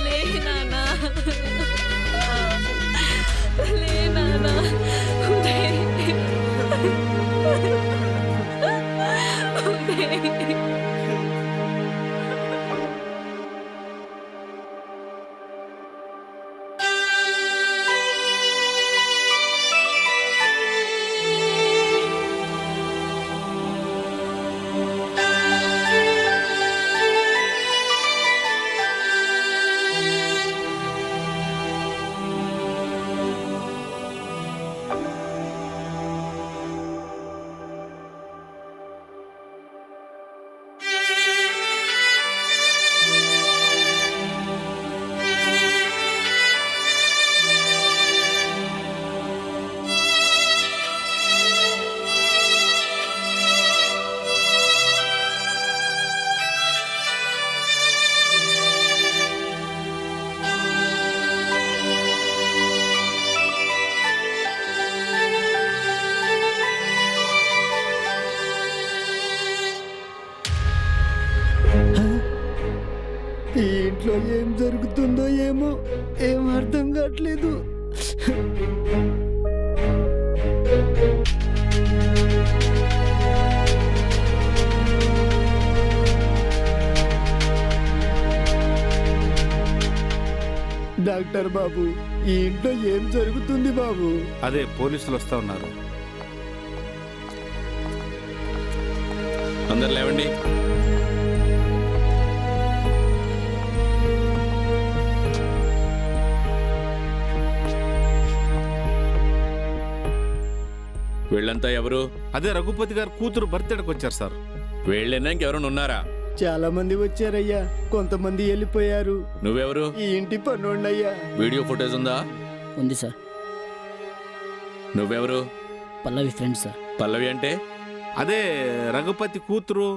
లే నాన్న, లే నాన్న. ఉదయ్ ఉదయ్ ఈ ఇంట్లో ఏం జరుగుతుందో ఏమో, ఏం అర్థం కావట్లేదు. డాక్టర్ బాబు, ఈ ఇంట్లో ఏం జరుగుతుంది బాబు? అదే పోలీసులు వస్తా ఉన్నారు. అందరు లేవండి. వీళ్ళంతా ఎవరు? అదే రఘుపతి గారు కూతురు బర్త్డేకి వచ్చారు సార్. వీళ్ళైనా ఇంకెవరైనా ఉన్నారా? చాలా మంది వచ్చారయ్యా, కొంతమంది వెళ్ళిపోయారు. నువ్వెవరు? ఈ ఇంటి పన్నోళ్ళయ్యా. వీడియో ఫుటేజ్ ఉందా? ఉంది సార్. నువ్వెవరు? పల్లవి ఫ్రెండ్ సార్. పల్లవి అంటే? అదే రఘుపతి కూతురు.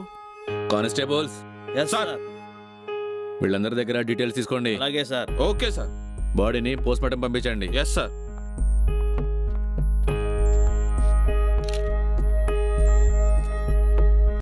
కానిస్టేబుల్స్ సార్, వీళ్ళందరి దగ్గర డీటెయిల్స్ తీసుకోండి. అలాగే సార్. Okay sir. బాడీని పోస్ట్ మార్టం పంపించండి. Yes sir.